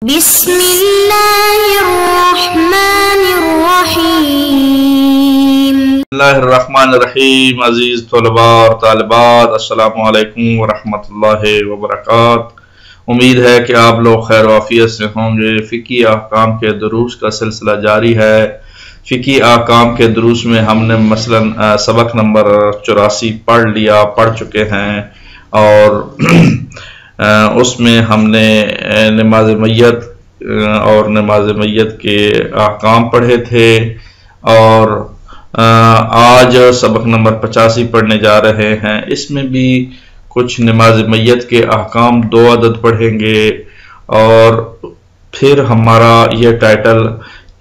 بسم اللہ الرحمن الرحیم۔ بسم اللہ الرحمن الرحیم۔ عزیز طلباء اور طالبات، السلام علیکم ورحمۃ اللہ وبرکاتہ۔ امید ہے کہ آپ لوگ خیر و عافیت سے ہوں گے۔ فقہی احکام کے دروس کا سلسلہ جاری ہے۔ فقہی احکام کے دروس میں ہم نے مثلا سبق نمبر 84 پڑھ چکے ہیں، اور اس میں ہم نے نماز میت اور نماز میت کے احکام پڑھے تھے، اور آج سبق نمبر 85 پڑھنے جا رہے ہیں۔ اس میں بھی کچھ نماز میت کے احکام 2 عدد پڑھیں گے، اور پھر ہمارا یہ ٹائٹل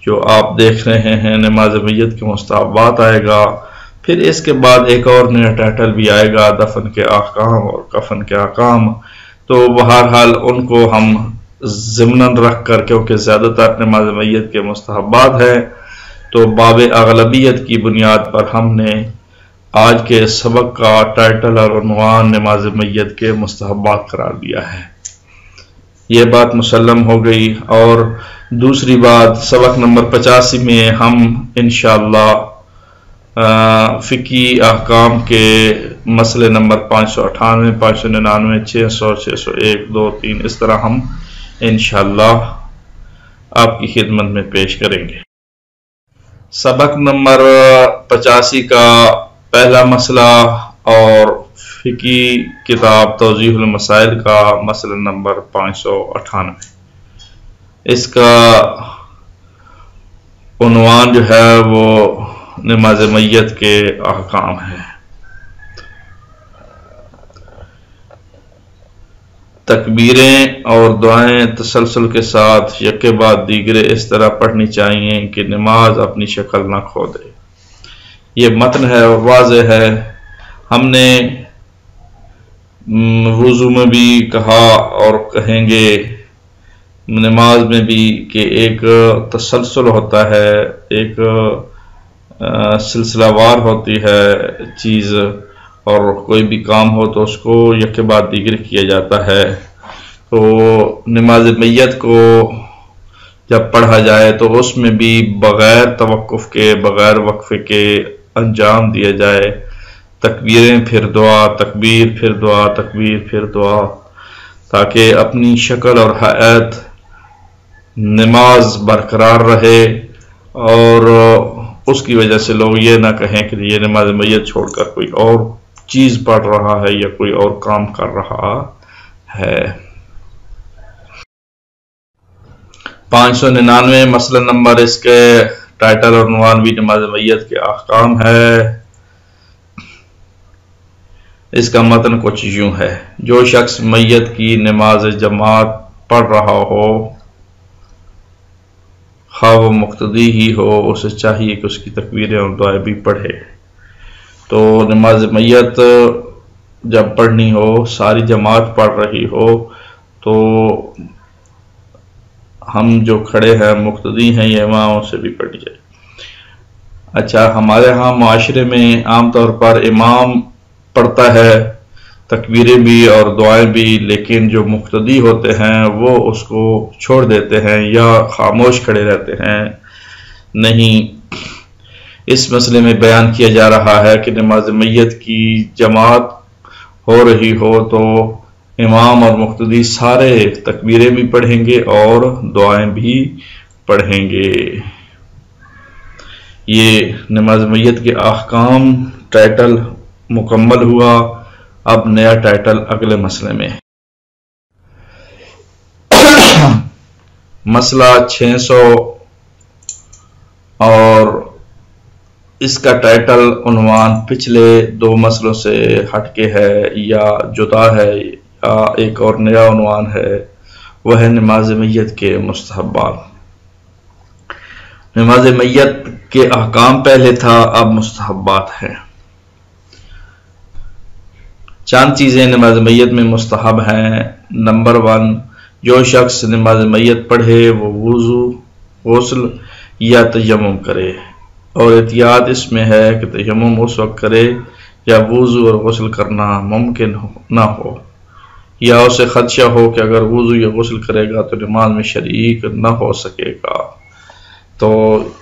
جو آپ دیکھ رہے ہیں نماز میت کے مستحبات آئے گا۔ پھر اس کے بعد ایک اور نیا ٹائٹل بھی آئے گا، دفن کے احکام اور کفن کے احکام۔ تو بہرحال ان کو ہم ضمناً رکھ کر، کیونکہ زیادہ تر نماز میت کے مستحبات ہیں، تو باب اغلبیت کی بنیاد پر ہم نے آج کے سبق کا ٹائٹل اور عنوان نماز میت کے مستحبات قرار دیا ہے۔ یہ بات مسلم ہو گئی۔ اور دوسری بات، سبق نمبر 85 میں ہم انشاءاللہ فقہی احکام کے مسئلے نمبر 598، 599، 600، 601، 2، 3 اس طرح ہم انشاءاللہ آپ کی خدمت میں پیش کریں گے۔ سبق نمبر 85 کا پہلا مسئلہ اور فقہی کتاب توضیح المسائل کا مسئلہ نمبر 598، اس کا عنوان جو ہے وہ نماز میت کے احکام ہے۔ تکبیریں اور دعائیں تسلسل کے ساتھ یکے بعد دیگرے اس طرح پڑھنی چاہیے کہ نماز اپنی شکل نہ کھو دے۔ یہ متن ہے اور واضح ہے۔ ہم نے وضو میں بھی کہا اور کہیں گے، نماز میں بھی، کہ ایک تسلسل ہوتا ہے، ایک سلسلہ وار ہوتی ہے چیز، اور کوئی بھی کام ہو تو اس کو یکے بعد دیگر کیا جاتا ہے۔ تو نماز میت کو جب پڑھا جائے تو اس میں بھی بغیر توقف کے، بغیر وقفے کے انجام دیا جائے۔ تکبیریں پھر دعا، تکبیر پھر دعا، تکبیر پھر دعا، تاکہ اپنی شکل اور حیت نماز برقرار رہے، اور اس کی وجہ سے لوگ یہ نہ کہیں کہ یہ نماز میت چھوڑ کر کوئی اور چیز پڑھ رہا ہے یا کوئی اور کام کر رہا ہے۔ 599 مسئلہ نمبر، اس کے ٹائٹل اور عنوان بھی نماز میت کے احکام ہے۔ اس کا متن کچھ یوں ہے: جو شخص میت کی نماز جماعت پڑھ رہا ہو، خواہ وہ مقتدی ہی ہو، اسے چاہیے کہ اس کی تکبیریں اور دعائیں بھی پڑھے۔ تو نماز میت جب پڑھنی ہو، ساری جماعت پڑھ رہی ہو، تو ہم جو کھڑے ہیں مقتدی ہیں یا اماموں سے بھی پڑھی جائے۔ اچھا، ہمارے ہاں معاشرے میں عام طور پر امام پڑھتا ہے تکبیریں بھی اور دعائیں بھی، لیکن جو مقتدی ہوتے ہیں وہ اس کو چھوڑ دیتے ہیں یا خاموش کھڑے رہتے ہیں۔ نہیں، اس مسئلے میں بیان کیا جا رہا ہے کہ نماز میت کی جماعت ہو رہی ہو تو امام اور مقتدی سارے تکبیریں بھی پڑھیں گے اور دعائیں بھی پڑھیں گے۔ یہ نماز میت کے احکام ٹائٹل مکمل ہوا۔ اب نیا ٹائٹل اگلے مسئلے میں۔ مسئلہ 600، اور اس کا ٹائٹل عنوان پچھلے 2 مسئلوں سے ہٹ کے ہے یا جدا ہے یا ایک اور نیا عنوان ہے، وہ ہے نماز میت کے مستحبات۔ نماز میت کے احکام پہلے تھا، اب مستحبات ہے۔ چند چیزیں نماز میت میں مستحب ہیں۔ نمبر 1، جو شخص نماز میت پڑھے وہ وضو، غسل یا تیمم کرے، اور احتیاط اس میں ہے کہ تیمم اس وقت کرے یا وضو اور غسل کرنا ممکن نہ ہو، یا اسے خدشہ ہو کہ اگر وضو یا غسل کرے گا تو نماز میں شریک نہ ہو سکے گا۔ تو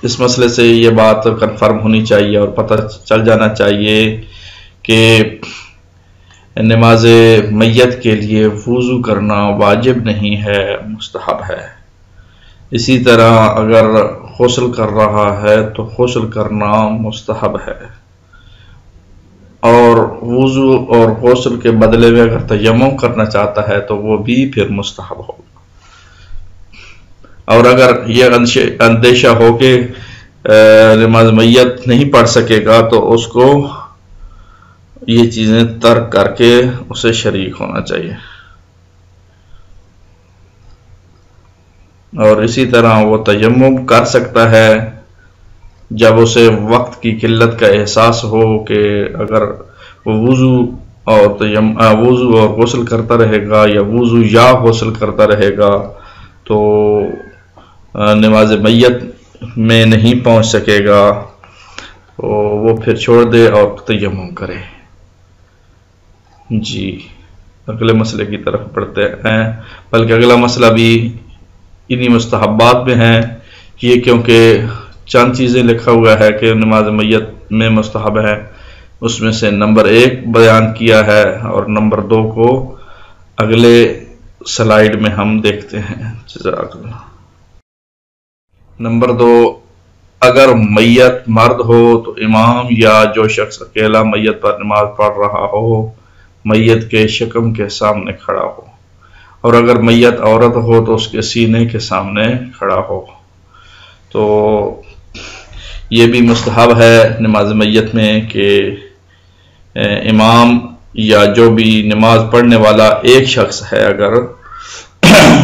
اس مسئلے سے یہ بات کنفرم ہونی چاہیے اور پتہ چل جانا چاہیے کہ نماز میت کے لیے وضو کرنا واجب نہیں ہے، مستحب ہے۔ اسی طرح اگر غسل کر رہا ہے تو غسل کرنا مستحب ہے، اور وضو اور غسل کے بدلے میں اگر تیمم کرنا چاہتا ہے تو وہ بھی پھر مستحب ہوگا۔ اور اگر یہ اندیشہ ہو کہ نماز میت نہیں پڑھ سکے گا تو اس کو یہ چیزیں ترک کر کے اسے شریک ہونا چاہیے۔ اور اسی طرح وہ تیمم کر سکتا ہے جب اسے وقت کی قلت کا احساس ہو کہ اگر وہ وضو اور غسل کرتا رہے گا یا وضو یا غسل کرتا رہے گا تو نماز میت میں نہیں پہنچ سکے گا، تو وہ پھر چھوڑ دے اور تیمم کرے۔ جی اگلے مسئلے کی طرف پڑھتے ہیں، بلکہ اگلا مسئلہ بھی انہی مستحبات میں ہے، یہ کیونکہ چند چیزیں لکھا ہوا ہے کہ نماز میت میں مستحب ہے، اس میں سے نمبر 1 بیان کیا ہے اور نمبر 2 کو اگلے سلائیڈ میں ہم دیکھتے ہیں۔ جزاک اللہ۔ نمبر 2، اگر میت مرد ہو تو امام یا جو شخص اکیلا میت پر نماز پڑھ رہا ہو میت کے شکم کے سامنے کھڑا ہو، اور اگر میت عورت ہو تو اس کے سینے کے سامنے کھڑا ہو۔ تو یہ بھی مستحب ہے نماز میت میں کہ امام یا جو بھی نماز پڑھنے والا ایک شخص ہے، اگر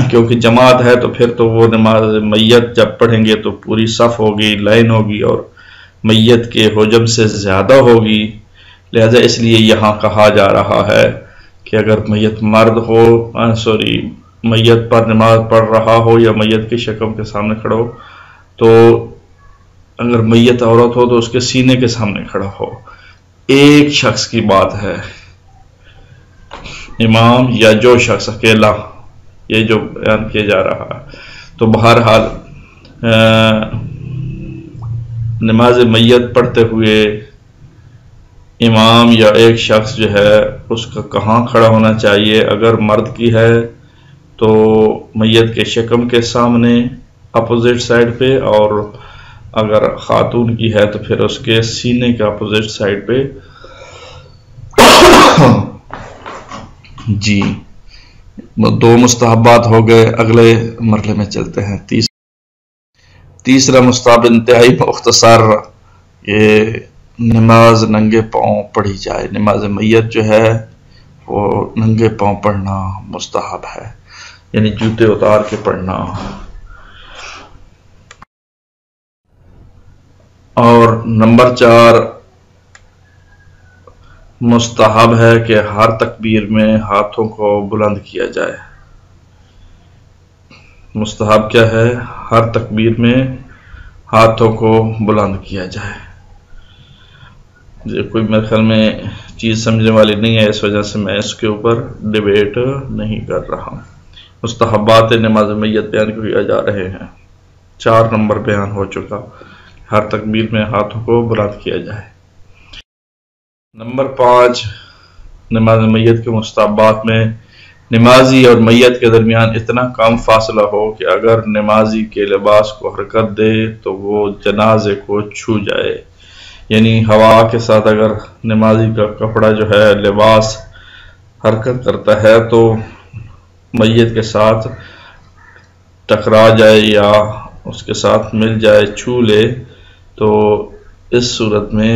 کیونکہ جماعت ہے تو پھر تو وہ نماز میت جب پڑھیں گے تو پوری صف ہوگی، لائن ہوگی اور میت کے حجم سے زیادہ ہوگی، لہذا اس لیے یہاں کہا جا رہا ہے کہ اگر میت مرد ہو میت پر نماز پڑھ رہا ہو یا میت کے شکم کے سامنے کھڑا ہو، تو اگر میت عورت ہو تو اس کے سینے کے سامنے کھڑا ہو۔ ایک شخص کی بات ہے، امام یا جو شخص اکیلا، یہ جو بیان کیا جا رہا ہے۔ تو بہرحال نماز میت پڑھتے ہوئے امام یا ایک شخص جو ہے اس کا کہاں کھڑا ہونا چاہیے؟ اگر مرد کی ہے تو میت کے شکم کے سامنے اپوزٹ سائڈ پہ، اور اگر خاتون کی ہے تو پھر اس کے سینے کے اپوزٹ سائڈ پہ۔ جی 2 مستحبات ہو گئے، اگلے مرحلے میں چلتے ہیں۔ تیسرا مستحب انتہائی مختصر، یہ نماز ننگے پاؤں پڑھی جائے۔ نماز میت جو ہے وہ ننگے پاؤں پڑھنا مستحب ہے، یعنی جوتے اتار کے پڑھنا۔ اور نمبر 4 مستحب ہے کہ ہر تکبیر میں ہاتھوں کو بلند کیا جائے۔ مستحب کیا ہے؟ ہر تکبیر میں ہاتھوں کو بلند کیا جائے۔ یہ کوئی میرے خیال میں چیز سمجھنے والی نہیں ہے، اس وجہ سے میں اس کے اوپر ڈیبیٹ نہیں کر رہا۔ مستحبات نماز میت بیان کیے جا رہے ہیں، 4 نمبر بیان ہو چکا، ہر تکبیر میں ہاتھوں کو بلند کیا جائے۔ نمبر 5 نماز میت کے مستحبات میں نمازی اور میت کے درمیان اتنا کم فاصلہ ہو کہ اگر نمازی کے لباس کو حرکت دے تو وہ جنازے کو چھو جائے، یعنی ہوا کے ساتھ اگر نمازی کا کپڑا جو ہے لباس حرکت کرتا ہے تو میت کے ساتھ ٹکرا جائے یا اس کے ساتھ مل جائے، چھو لے، تو اس صورت میں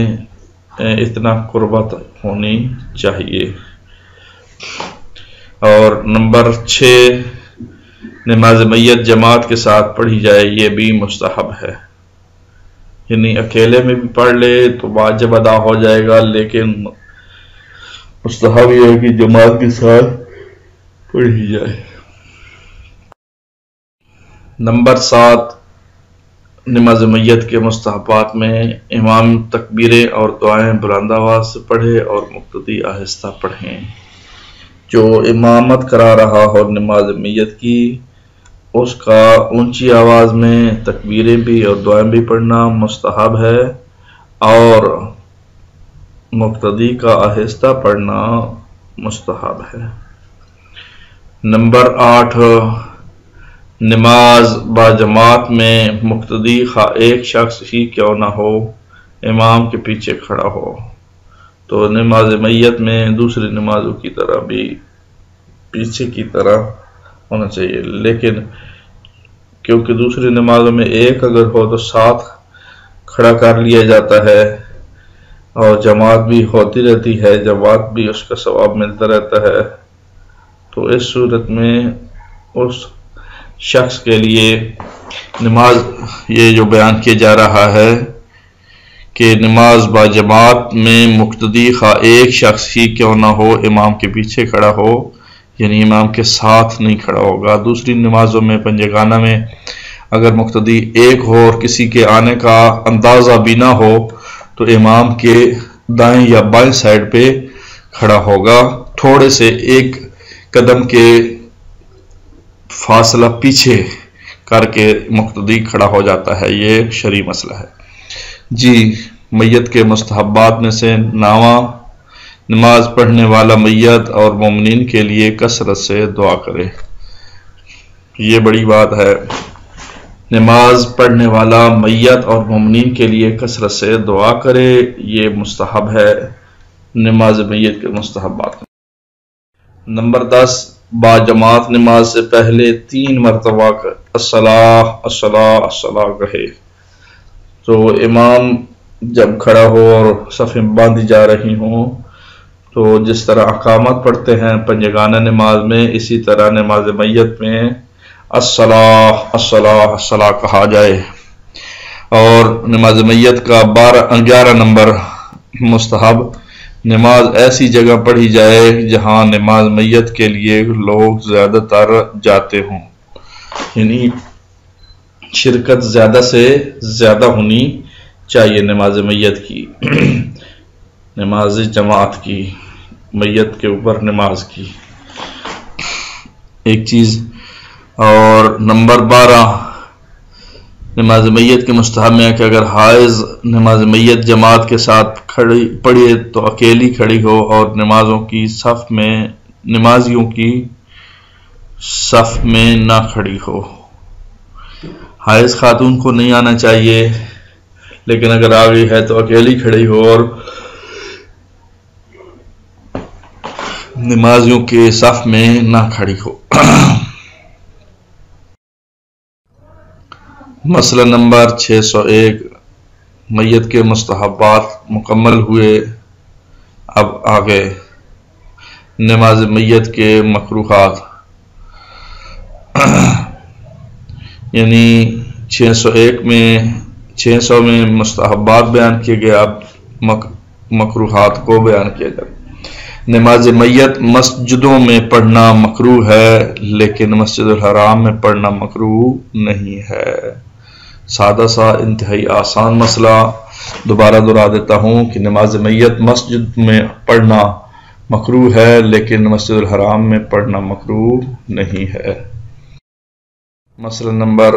اتنا قربت ہونی چاہیے۔ اور نمبر 6 نماز میت جماعت کے ساتھ پڑھی جائے، یہ بھی مستحب ہے، یعنی اکیلے میں بھی پڑھ لے تو واجب ادا ہو جائے گا، لیکن مستحب یہ ہے کہ جماعت کے ساتھ پڑھی جائے۔ نمبر 7 نماز میت کے مستحبات میں امام تکبیریں اور دعائیں بلند آواز سے پڑھے اور مقتدی آہستہ پڑھیں۔ جو امامت کرا رہا ہو نماز میت کی، اس کا اونچی آواز میں تکبیریں بھی اور دعائیں بھی پڑھنا مستحب ہے، اور مقتدی کا آہستہ پڑھنا مستحب ہے۔ نمبر 8، نماز با جماعت میں مقتدی خواہ ایک شخص ہی کیوں نہ ہو امام کے پیچھے کھڑا ہو، تو نماز میت میں دوسری نمازوں کی طرح بھی پیچھے کی طرح ہونا چاہیے، لیکن کیونکہ دوسری نمازوں میں ایک اگر ہو تو ساتھ کھڑا کر لیا جاتا ہے، اور جماعت بھی ہوتی رہتی ہے، جماعت بھی اس کا ثواب ملتا رہتا ہے، تو اس صورت میں اس شخص کے لیے نماز یہ جو بیان کیا جا رہا ہے کہ نماز با جماعت میں مقتدی خواہ ایک شخص ہی کیوں نہ ہو امام کے پیچھے کھڑا ہو، یعنی امام کے ساتھ نہیں کھڑا ہوگا۔ دوسری نمازوں میں پنجگانہ میں اگر مقتدی ایک ہو اور کسی کے آنے کا اندازہ بھی نہ ہو تو امام کے دائیں یا بائیں سائڈ پہ کھڑا ہوگا، تھوڑے سے ایک قدم کے فاصلہ پیچھے کر کے مقتدی کھڑا ہو جاتا ہے، یہ شرعی مسئلہ ہے۔ جی، میت کے مستحبات میں سے 9واں، نماز پڑھنے والا میت اور مومنین کے لیے کثرت سے دعا کرے۔ یہ بڑی بات ہے، نماز پڑھنے والا میت اور مومنین کے لیے کثرت سے دعا کرے، یہ مستحب ہے نماز میت کے مستحبات۔ نمبر 10، با جماعت نماز سے پہلے 3 مرتبہ الصلاۃ الصلاۃ الصلاۃ کہے۔ تو امام جب کھڑا ہو اور صفیں باندھی جا رہی ہوں تو جس طرح اقامت پڑھتے ہیں پنجگانہ نماز میں، اسی طرح نماز میت میں الصلاۃ الصلاۃ الصلاۃ کہا جائے۔ اور نماز میت کا 11 نمبر مستحب، نماز ایسی جگہ پڑھی جائے جہاں نماز میت کے لیے لوگ زیادہ تر جاتے ہوں، یعنی شرکت زیادہ سے زیادہ ہونی چاہیے نماز میت کی، نماز جماعت کی، میت کے اوپر نماز کی ایک چیز۔ اور نمبر 12، نماز میت کے مستحب میں ہے کہ اگر حائض نماز میت جماعت کے ساتھ پڑھے تو اکیلی کھڑی ہو اور نمازیوں کی صف میں نہ کھڑی ہو۔ حائض خاتون کو نہیں آنا چاہیے، لیکن اگر آ گئی ہے تو اکیلی کھڑی ہو اور نمازیوں کے صف میں نہ کھڑی ہو۔ مسئلہ نمبر 601، میت کے مستحبات مکمل ہوئے، اب آگے نماز میت کے مکروہات، یعنی 600 میں مستحبات بیان کیے گئے، اب مکروہات کو بیان کیا جائے۔ نماز میت مسجدوں میں پڑھنا مکروہ ہے، لیکن مسجد الحرام میں پڑھنا مکروہ نہیں ہے۔ سادہ سا انتہائی آسان مسئلہ دوبارہ دہرا دیتا ہوں کہ نماز میت مسجد میں پڑھنا مکروہ ہے، لیکن مسجد الحرام میں پڑھنا مکروہ نہیں ہے۔ مسئلہ نمبر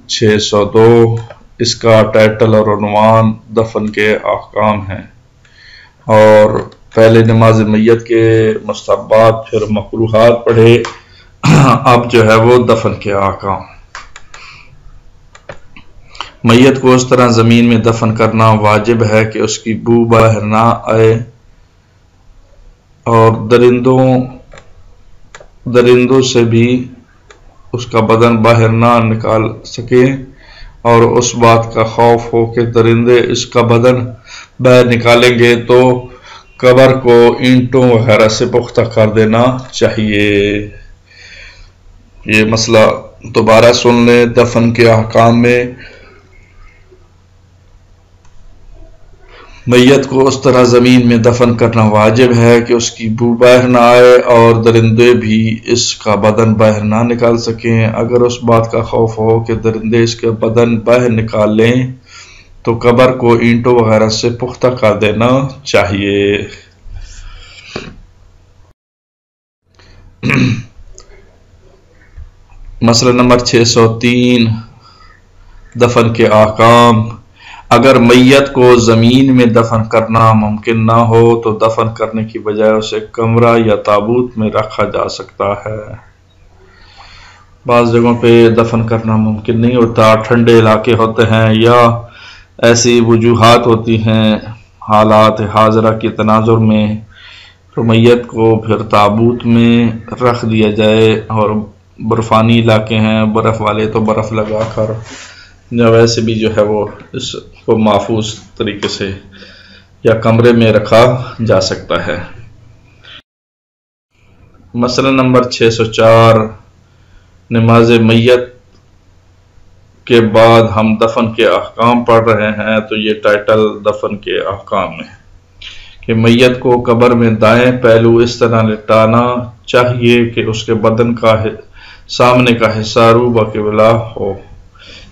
602، اس کا ٹائٹل اور عنوان دفن کے احکام ہیں، اور پہلے نماز میت کے مستحبات پھر مکروہات پڑھے، اب جو ہے وہ دفن کے احکام۔ میت کو اس طرح زمین میں دفن کرنا واجب ہے کہ اس کی بو باہر نہ آئے اور درندوں سے بھی اس کا بدن باہر نہ نکال سکے، اور اس بات کا خوف ہو کہ درندے اس کا بدن باہر نکالیں گے تو قبر کو اینٹوں وغیرہ سے پختہ کر دینا چاہیے۔ یہ مسئلہ دوبارہ سن لیں، دفن کے احکام میں میت کو اس طرح زمین میں دفن کرنا واجب ہے کہ اس کی بو باہر نہ آئے اور درندے بھی اس کا بدن باہر نہ نکال سکیں۔ اگر اس بات کا خوف ہو کہ درندے اس کا بدن باہر نکال لیں تو قبر کو اینٹوں وغیرہ سے پختہ کر دینا چاہیے۔ مسئلہ نمبر 603 دفن کے احکام۔ اگر میت کو زمین میں دفن کرنا ممکن نہ ہو تو دفن کرنے کی بجائے اسے کمرہ یا تابوت میں رکھا جا سکتا ہے۔ بعض جگہوں پہ دفن کرنا ممکن نہیں ہوتا، ٹھنڈے علاقے ہوتے ہیں یا ایسی وجوہات ہوتی ہیں حالات حاضرہ کے تناظر میں، تو میت کو پھر تابوت میں رکھ دیا جائے، اور برفانی علاقے ہیں برف والے تو برف لگا کر یا ویسے بھی جو ہے وہ اس کو محفوظ طریقے سے یا کمرے میں رکھا جا سکتا ہے۔ مسئلہ نمبر 604 نماز میت کے بعد ہم دفن کے احکام پڑھ رہے ہیں، تو یہ ٹائٹل دفن کے احکام ہے کہ میت کو قبر میں دائیں پہلو اس طرح لٹانا چاہیے کہ اس کے بدن کا سامنے کا حصہ رو بقبلہ ہو،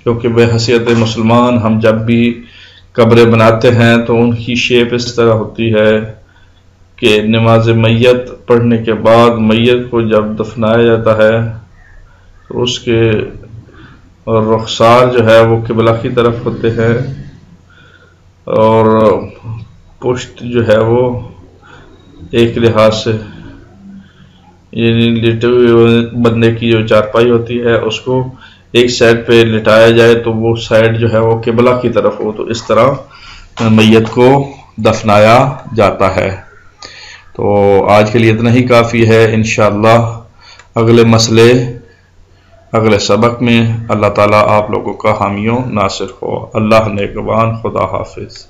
کیونکہ بے حیثیت مسلمان ہم جب بھی قبریں بناتے ہیں تو ان کی شیپ اس طرح ہوتی ہے کہ نماز میت پڑھنے کے بعد میت کو جب دفنایا جاتا ہے تو اس کے رخسار جو ہے وہ قبلہ کی طرف ہوتے ہیں، اور پشت جو ہے وہ ایک لحاظ سے یعنی لیٹے ہوئے بندے کی جو چارپائی ہوتی ہے اس کو ایک سائڈ پہ لٹایا جائے تو وہ سائڈ جو ہے وہ قبلہ کی طرف ہو، تو اس طرح میت کو دفنایا جاتا ہے۔ تو آج کے لیے اتنا ہی کافی ہے، انشاءاللہ اگلے مسئلے اگلے سبق میں اللہ تعالیٰ آپ لوگوں کا حامی و ناصر ہو۔ اللہ نگہبان، خدا حافظ۔